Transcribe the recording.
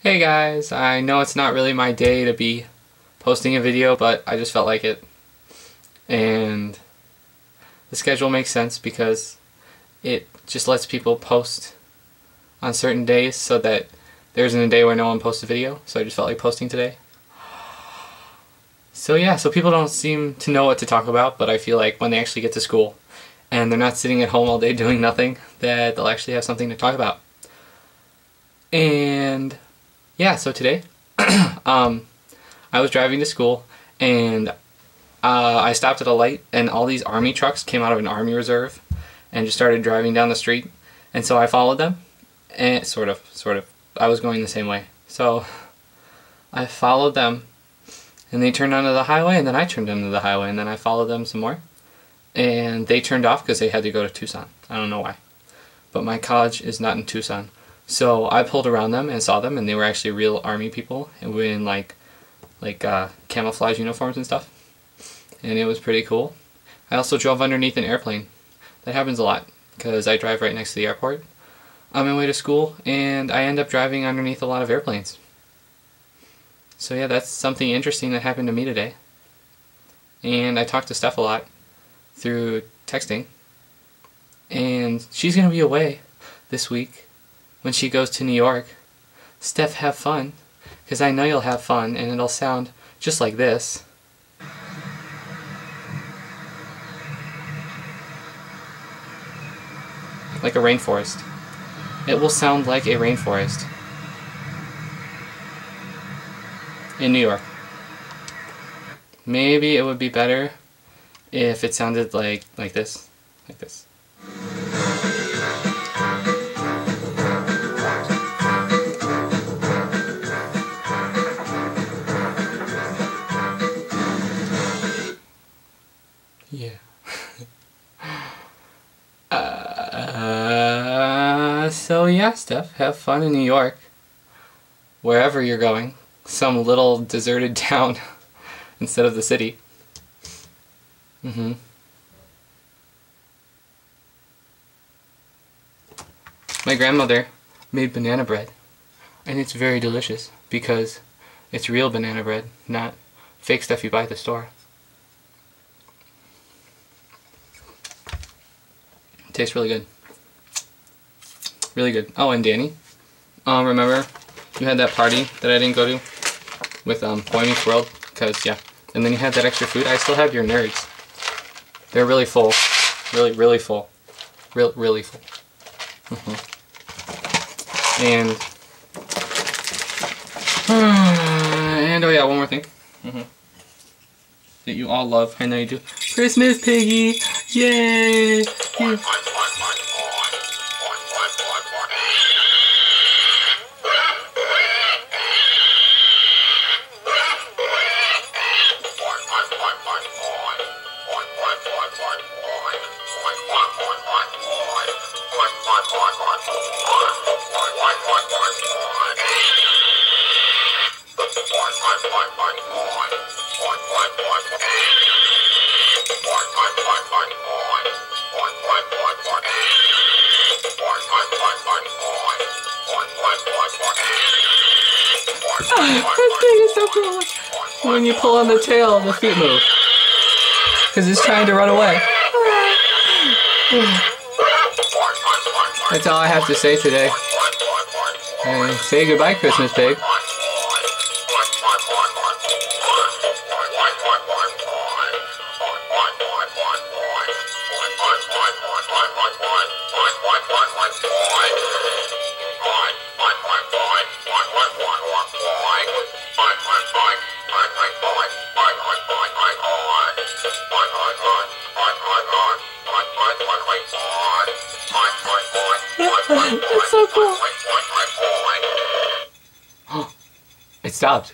Hey guys, I know it's not really my day to be posting a video, but I just felt like it. And the schedule makes sense because it just lets people post on certain days so that there isn't a day where no one posts a video, so I just felt like posting today. So yeah, so people don't seem to know what to talk about, but I feel like when they actually get to school and they're not sitting at home all day doing nothing, that they'll actually have something to talk about. And yeah, so today I was driving to school and I stopped at a light and all these army trucks came out of an army reserve and just started driving down the street, and so I followed them, and sort of I was going the same way, so I followed them and they turned onto the highway, and then I turned onto the highway, and then I followed them some more and they turned off because they had to go to Tucson. I don't know why, but my college is not in Tucson. So I pulled around them and saw them, and they were actually real army people in like camouflage uniforms and stuff, and it was pretty cool. I also drove underneath an airplane. That happens a lot because I drive right next to the airport on my way to school, and I end up driving underneath a lot of airplanes. So yeah, that's something interesting that happened to me today. And I talked to Steph a lot through texting, and she's gonna be away this week when she goes to New York. Steph, have fun, because I know you'll have fun, and it'll sound just like this. Like a rainforest. It will sound like a rainforest in New York. Maybe it would be better if it sounded like this. Like this. Yeah. So yeah, Steph, have fun in New York. Wherever you're going. Some little deserted town instead of the city. My grandmother made banana bread, and it's very delicious because it's real banana bread, not fake stuff you buy at the store. It tastes really good. Really good. Oh, and Danny, remember you had that party that I didn't go to with Boy Meets World? Because, yeah. And then you had that extra food. I still have your nerds. They're really full. Really full. Really full. And oh yeah, one more thing. That you all love. I know you do. Christmas Piggy! Yay! Yeah. That thing is so cool. When you pull on the tail, the feet move. Because it's trying to run away. That's all I have to say today. And say goodbye, Christmas Pig. It's so cool. It stopped.